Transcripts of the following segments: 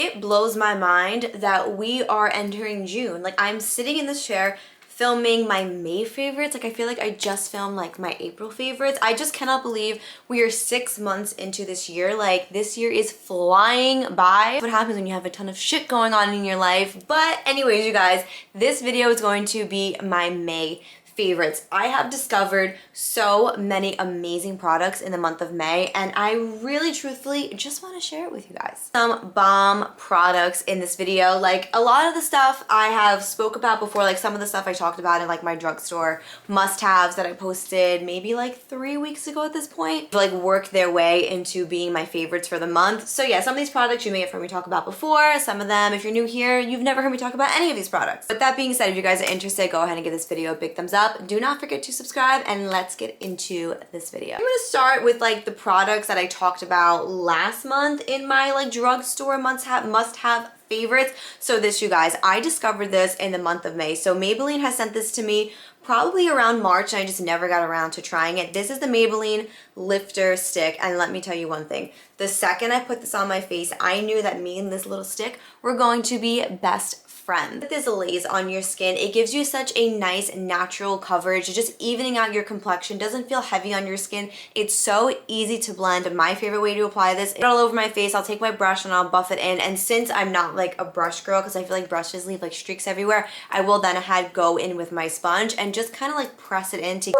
It blows my mind that we are entering June. Like, I'm sitting in this chair filming my May favorites. Like, I feel like I just filmed like my April favorites. I just cannot believe we are 6 months into this year. Like, this year is flying by. What happens when you have a ton of shit going on in your life? But anyways, you guys, this video is going to be my May favorites. I have discovered so many amazing products in the month of May, and I really truthfully just want to share it with you guys. Some bomb products in this video. Like, a lot of the stuff I have spoke about before, like some of the stuff I talked about in like my drugstore must-haves that I posted maybe like 3 weeks ago at this point, like worked their way into being my favorites for the month. So yeah, some of these products you may have heard me talk about before. Some of them, if you're new here, you've never heard me talk about any of these products. With that being said, if you guys are interested, go ahead and give this video a big thumbs up. Do not forget to subscribe, and let's get into this video. I'm gonna start with like the products that I talked about last month in my like drugstore must-have favorites. So this, you guys, I discovered this in the month of May. So Maybelline has sent this to me probably around March, and I just never got around to trying it. This is the Maybelline Lifter Stick, and let me tell you one thing. The second I put this on my face, I knew that me and this little stick were going to be best friends. This lays on your skin. It gives you such a nice natural coverage, just evening out your complexion, doesn't feel heavy on your skin. It's so easy to blend. My favorite way to apply this, all over my face. I'll take my brush and I'll buff it in, and since I'm not like a brush girl, because I feel like brushes leave like streaks everywhere, I will then go in with my sponge and just kind of like press it in to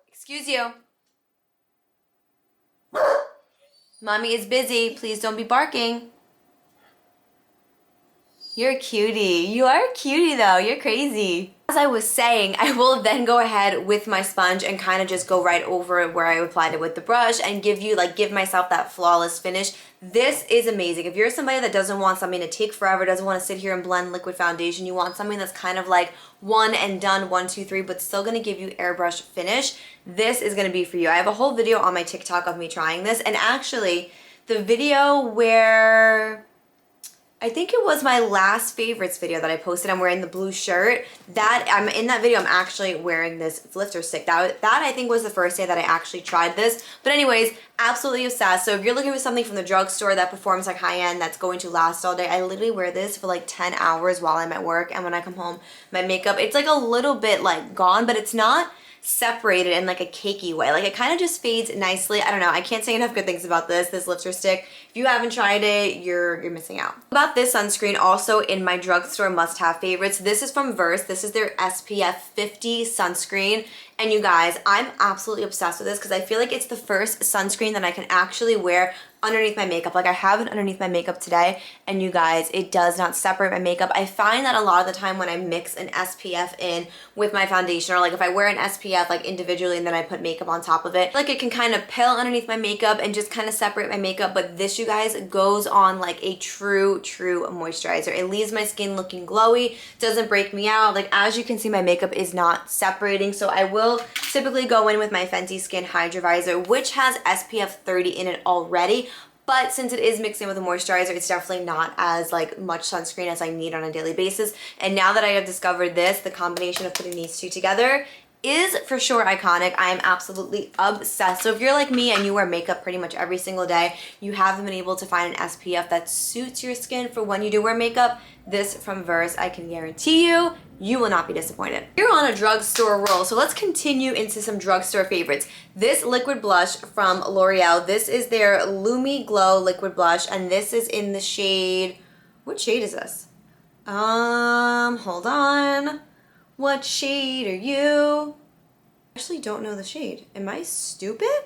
excuse you. Mommy is busy. Please don't be barking. You're a cutie. You are a cutie though. You're crazy. As I was saying, I will then go ahead with my sponge and kind of just go right over where I applied it with the brush and give myself that flawless finish. This is amazing. If you're somebody that doesn't want something to take forever, doesn't want to sit here and blend liquid foundation, you want something that's kind of like one and done, 1, 2, 3, but still gonna give you airbrush finish, this is gonna be for you. I have a whole video on my TikTok of me trying this, and actually the video where I think it was my last favorites video that I posted. I'm wearing the blue shirt. In that video, I'm actually wearing this lifter stick. That I think was the first day that I actually tried this. But anyways, absolutely obsessed. So if you're looking for something from the drugstore that performs like high end, that's going to last all day, I literally wear this for like 10 hours while I'm at work. And when I come home, my makeup, it's like a little bit like gone, but it's not separated in like a cakey way. Like, it kind of just fades nicely. I don't know. I can't say enough good things about this lifter stick. If you haven't tried it, you're missing out. About this sunscreen, also in my drugstore must-have favorites. This is from Verse. This is their SPF 50 sunscreen. And you guys, I'm absolutely obsessed with this because I feel like it's the first sunscreen that I can actually wear underneath my makeup. Like, I have it underneath my makeup today, and you guys, it does not separate my makeup. I find that a lot of the time when I mix an SPF in with my foundation, or like if I wear an SPF like individually and then I put makeup on top of it, like it can kind of peel underneath my makeup and just kind of separate my makeup. But this, you guys, goes on like a true moisturizer. It leaves my skin looking glowy, doesn't break me out. Like, as you can see, my makeup is not separating. So I will typically go in with my Fenty Skin Hydra Visor, which has SPF 30 in it already. But since it is mixing with a moisturizer, it's definitely not as like much sunscreen as I need on a daily basis. And now that I have discovered this, the combination of putting these two together is for sure iconic. I am absolutely obsessed. So if you're like me and you wear makeup pretty much every single day, you haven't been able to find an SPF that suits your skin for when you do wear makeup, this from Verse, I can guarantee you will not be disappointed. You're on a drugstore roll, so let's continue into some drugstore favorites. This liquid blush from L'Oreal. This is their Lumi Glow liquid blush, and this is in the shade, what shade is this? Hold on. What shade are you? I actually don't know the shade. Am I stupid?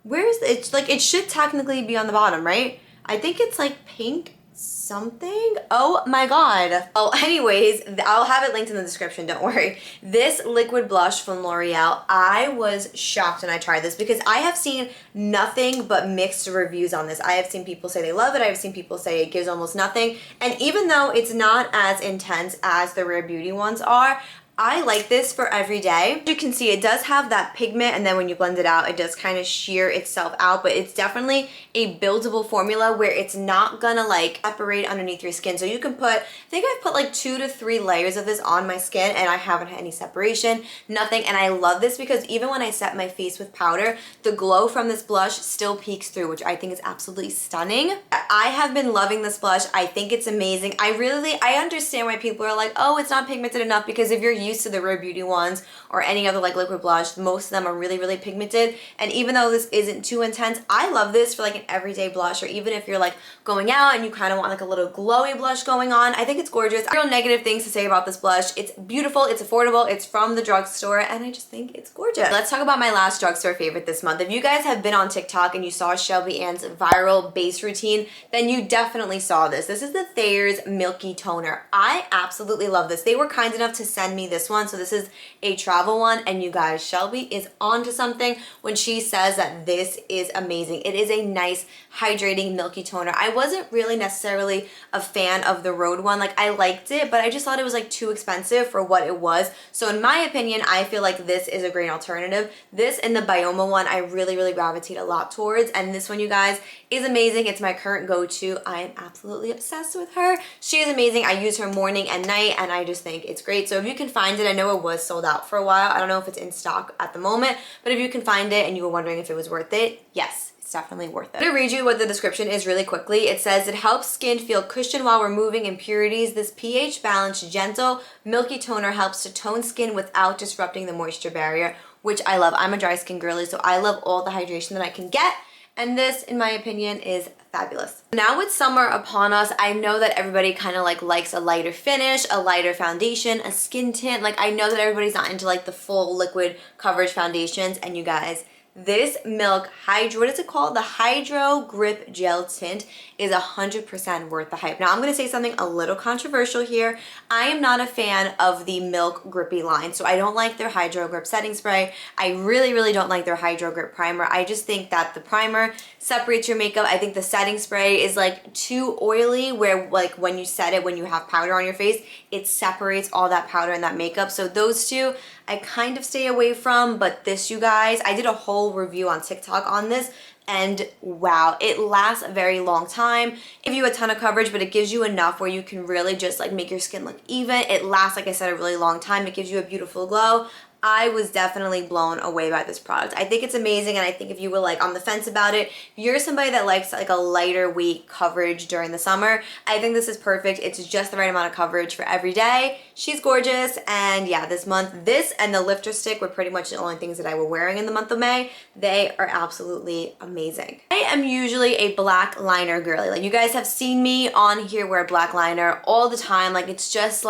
Where is it? It's like, it should technically be on the bottom, right? I think it's like pink something. Oh my god. Oh, anyways, I'll have it linked in the description, don't worry. This liquid blush from L'Oreal, I was shocked when I tried this because I have seen nothing but mixed reviews on this. I have seen people say they love it. I have seen people say it gives almost nothing. And even though it's not as intense as the Rare Beauty ones are, I like this for every day. As you can see, it does have that pigment, and then when you blend it out, it does kind of shear itself out, but it's definitely a buildable formula where it's not gonna like separate underneath your skin. So you can put, I think I've put like 2 to 3 layers of this on my skin and I haven't had any separation, nothing. And I love this because even when I set my face with powder, the glow from this blush still peeks through, which I think is absolutely stunning. I have been loving this blush. I think it's amazing. I understand why people are like, oh, it's not pigmented enough, because if you're used to the Rare Beauty ones or any other like liquid blush, most of them are really, really pigmented. And even though this isn't too intense, I love this for like an everyday blush, or even if you're like going out and you kind of want like a little glowy blush going on. I think it's gorgeous. Real negative things to say about this blush. It's beautiful, it's affordable, it's from the drugstore, and I just think it's gorgeous. Let's talk about my last drugstore favorite this month. If you guys have been on TikTok and you saw Shelby Ann's viral base routine, then you definitely saw this. This is the Thayer's Milky Toner. I absolutely love this. They were kind enough to send me this one, so this is a travel one, and you guys, Shelby is onto something when she says that this is amazing. It is a nice hydrating milky toner. I wasn't really necessarily a fan of the Rhode one. Like, I liked it, but I just thought it was like too expensive for what it was. So in my opinion, I feel like this is a great alternative. This and the Bioma one I really, really gravitate a lot towards, and this one, you guys, is amazing. It's my current go-to. I am absolutely obsessed with her. She is amazing. I use her morning and night, and I just think it's great. So if you can find it, I know it was sold out for a while. I don't know if it's in stock at the moment, but if you can find it and you were wondering if it was worth it, yes, it's definitely worth it. I'm gonna read you what the description is really quickly. It says, it helps skin feel cushioned while removing impurities. This pH balanced, gentle, milky toner helps to tone skin without disrupting the moisture barrier, which I love. I'm a dry skin girly, so I love all the hydration that I can get. And this, in my opinion, is fabulous. Now with summer upon us, I know that everybody kind of like likes a lighter finish, a lighter foundation, a skin tint. Like, I know that everybody's not into like the full liquid coverage foundations, and you guys, this Milk Hydro, what is it called? The Hydro Grip Gel Tint is 100% worth the hype. Now, I'm going to say something a little controversial here. I am not a fan of the Milk Grippy line, so I don't like their Hydro Grip setting spray. I really, really don't like their Hydro Grip primer. I just think that the primer separates your makeup. I think the setting spray is like too oily, where like when you set it, when you have powder on your face, it separates all that powder and that makeup. So those two I kind of stay away from, but this, you guys, I did a whole review on TikTok on this, and wow, it lasts a very long time. It gives you a ton of coverage, but it gives you enough where you can really just like make your skin look even. It lasts, like I said, a really long time. It gives you a beautiful glow. I was definitely blown away by this product. I think it's amazing, and I think if you were like on the fence about it, if you're somebody that likes like a lighter weight coverage during the summer, I think this is perfect. It's just the right amount of coverage for every day. She's gorgeous, and yeah, this month, this and the lifter stick were pretty much the only things that I were wearing in the month of May. They are absolutely amazing. I am usually a black liner girly. Like, you guys have seen me on here wear black liner all the time. Like, it's just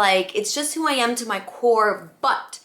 who I am to my core, but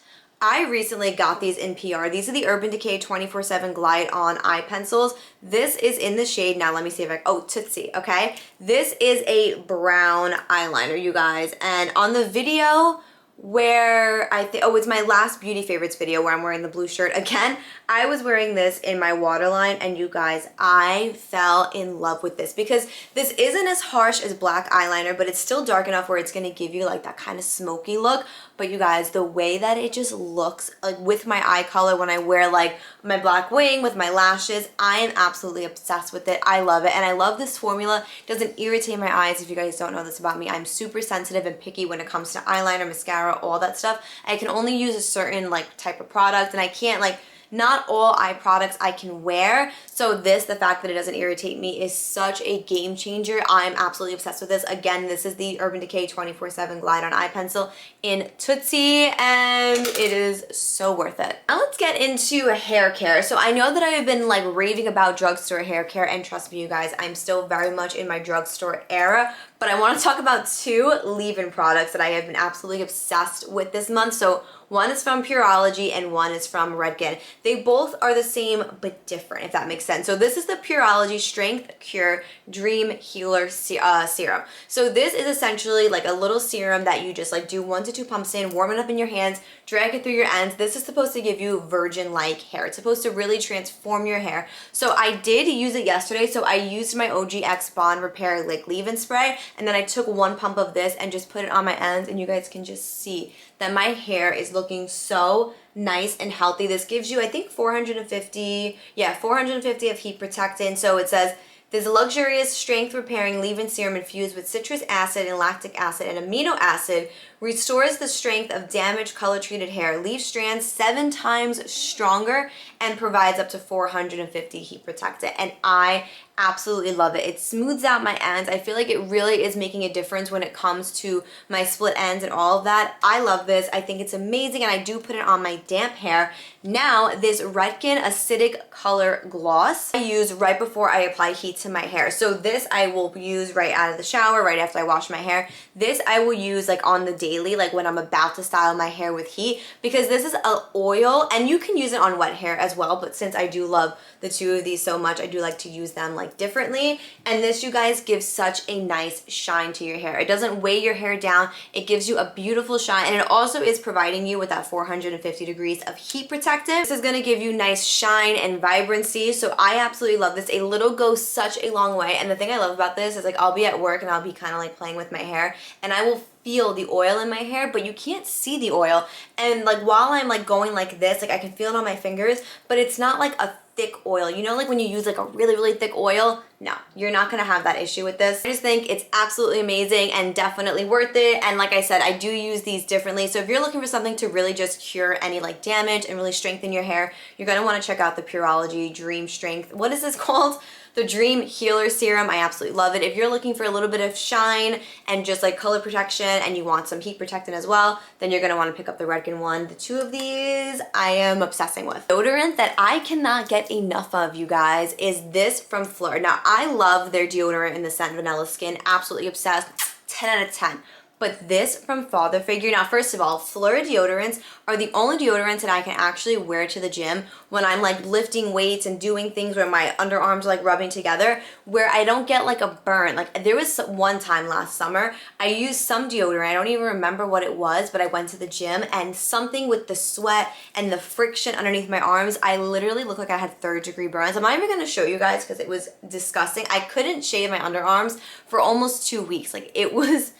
I recently got these in PR. These are the Urban Decay 24/7 Glide On Eye Pencils. This is in the shade, now let me see if Tootsie, okay? This is a brown eyeliner, you guys. And on the video where it's my last Beauty Favorites video where I'm wearing the blue shirt again, I was wearing this in my waterline, and you guys, I fell in love with this because this isn't as harsh as black eyeliner, but it's still dark enough where it's gonna give you like that kind of smoky look. But you guys, the way that it just looks like with my eye color when I wear like my black wing with my lashes, I am absolutely obsessed with it. I love it, and I love this formula. It doesn't irritate my eyes. If you guys don't know this about me, I'm super sensitive and picky when it comes to eyeliner, mascara, all that stuff. I can only use a certain like type of product, and I can't like, not all eye products I can wear. So this, the fact that it doesn't irritate me, is such a game changer. I'm absolutely obsessed with this. Again, this is the Urban Decay 24/7 Glide On Eye Pencil in Tootsie, and it is so worth it. Now let's get into hair care. So I know that I have been like raving about drugstore hair care, and trust me, you guys, I'm still very much in my drugstore era, but I want to talk about 2 leave-in products that I have been absolutely obsessed with this month. So one is from Purology and one is from Revlon. They both are the same but different, if that makes sense. So this is the Purology Strength Cure Dream Healer Serum. So this is essentially like a little serum that you just like do 1 to 2 pumps in, warm it up in your hands, drag it through your ends. This is supposed to give you virgin-like hair. It's supposed to really transform your hair. So I did use it yesterday. So I used my OGX Bond Repair like leave-in spray, and then I took 1 pump of this and just put it on my ends, and you guys can just see that my hair is looking so nice and healthy. This gives you, I think, 450 of heat protectant. So it says, this luxurious strength repairing leave-in serum infused with citrus acid and lactic acid and amino acid restores the strength of damaged color treated hair, leaves strands 7 times stronger, and provides up to 450 heat protectant. And I absolutely love it. It smooths out my ends. I feel like it really is making a difference when it comes to my split ends and all of that. I love this. I think it's amazing, and I do put it on my damp hair. Now, this Redken Acidic Color Gloss I use right before I apply heat to my hair. So this I will use right out of the shower, right after I wash my hair. This I will use like on the daily, like when I'm about to style my hair with heat, because this is an oil, and you can use it on wet hair as well, but since I do love the 2 of these so much, I do like to use them like differently. And this, you guys, gives such a nice shine to your hair. It doesn't weigh your hair down. It gives you a beautiful shine, and it also is providing you with that 450 degrees of heat protectant. This is going to give you nice shine and vibrancy. So I absolutely love this. A little goes such a long way. And the thing I love about this is like I'll be at work and I'll be kind of like playing with my hair, and I will feel the oil in my hair, but you can't see the oil. And like while I'm like going like this, like I can feel it on my fingers, but it's not like a thick oil. You know, like when you use like a really, really thick oil? No, you're not gonna have that issue with this. I just think it's absolutely amazing and definitely worth it. And like I said, I do use these differently. So if you're looking for something to really just cure any like damage and really strengthen your hair, you're gonna wanna check out the Purology Dream Strength. What is this called? The Dream Healer Serum. I absolutely love it. If you're looking for a little bit of shine and just like color protection, and you want some heat protectant as well, then you're gonna wanna pick up the Redken one. The 2 of these I am obsessing with. Deodorant that I cannot get enough of, you guys, is this from Fleur. Now, I love their deodorant in the scent Vanilla Skin. Absolutely obsessed. 10 out of 10. But this from Father Figure, now first of all, Fleur deodorants are the only deodorants that I can actually wear to the gym when I'm like lifting weights and doing things where my underarms are like rubbing together, where I don't get like a burn. Like there was one time last summer, I used some deodorant, I don't even remember what it was, but I went to the gym and something with the sweat and the friction underneath my arms, I literally looked like I had 3rd-degree burns. I'm not even gonna show you guys because it was disgusting. I couldn't shave my underarms for almost 2 weeks. Like it was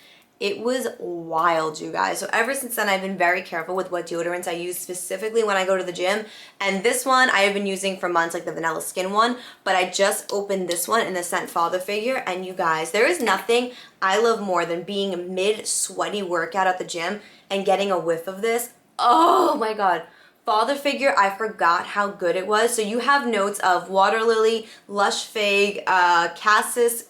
wild, you guys. So ever since then, I've been very careful with what deodorants I use specifically when I go to the gym. And this one I have been using for months, like the Vanilla Skin one, but I just opened this one in the scent Father Figure. And you guys, there is nothing I love more than being mid-sweaty workout at the gym and getting a whiff of this. Oh my God. Father Figure, I forgot how good it was. So you have notes of water lily, lush fig, cassis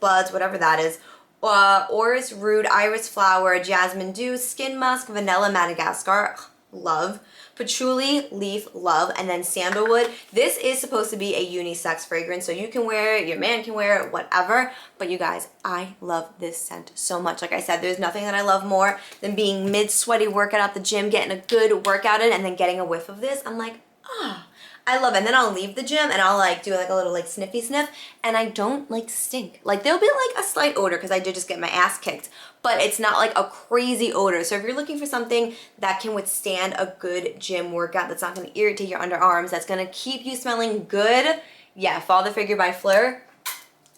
buds, whatever that is, orris root, iris flower, jasmine dew, skin musk, vanilla Madagascar, love, patchouli leaf, love, and then sandalwood. This is supposed to be a unisex fragrance, so you can wear it, your man can wear it, whatever. But you guys, I love this scent so much. Like I said, there's nothing that I love more than being mid-sweaty workout at the gym, getting a good workout in, and then getting a whiff of this. I'm like, ah. I love it. And then I'll leave the gym and I'll like do like a little like sniffy sniff, and I don't like stink. Like there'll be like a slight odor because I did just get my ass kicked, but it's not like a crazy odor. So if you're looking for something that can withstand a good gym workout, that's not going to irritate your underarms, that's going to keep you smelling good, yeah, Father Figure by Fleur.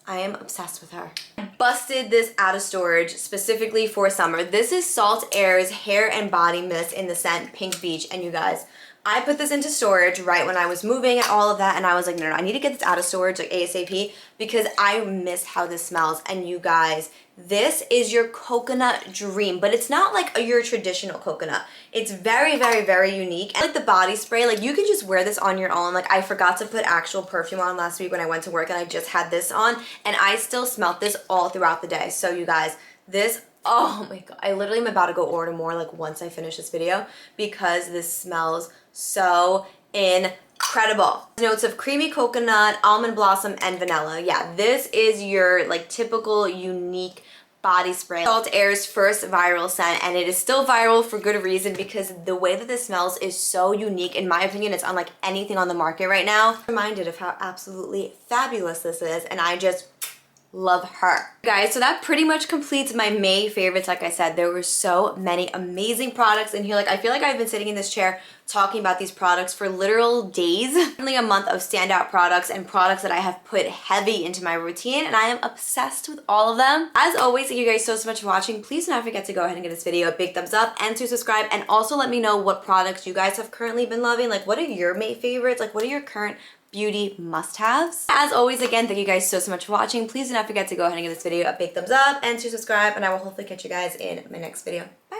I am obsessed with her. I busted this out of storage specifically for summer. This is Salt Air's hair and body mist in the scent Pink Beach, and you guys, I put this into storage right when I was moving and all of that, and I was like, no, I need to get this out of storage like ASAP because I miss how this smells. And you guys, this is your coconut dream, but it's not like your traditional coconut. It's very, very, very unique. And like the body spray, like you can just wear this on your own. Like I forgot to put actual perfume on last week when I went to work, and I just had this on, and I still smelled this all throughout the day. So you guys, this, oh my God, I literally am about to go order more like once I finish this video because this smells so incredible. Notes of creamy coconut, almond blossom, and vanilla. Yeah, this is your like typical unique body spray. Salt Air's first viral scent, and it is still viral for good reason because the way that this smells is so unique. In my opinion, it's unlike anything on the market right now. I'm reminded of how absolutely fabulous this is, and I just love her. Guys, so that pretty much completes my May favorites. Like I said, there were so many amazing products in here. Like, I feel like I've been sitting in this chair talking about these products for literal days. Only a month of standout products and products that I have put heavy into my routine, and I am obsessed with all of them. As always, thank you guys so much for watching. Please do not forget to go ahead and give this video a big thumbs up and to subscribe, and also let me know what products you guys have currently been loving. Like, what are your May favorites? Like, what are your current beauty must-haves? As always, again, thank you guys so much for watching. Please do not forget to go ahead and give this video a big thumbs up and to subscribe, and I will hopefully catch you guys in my next video. Bye!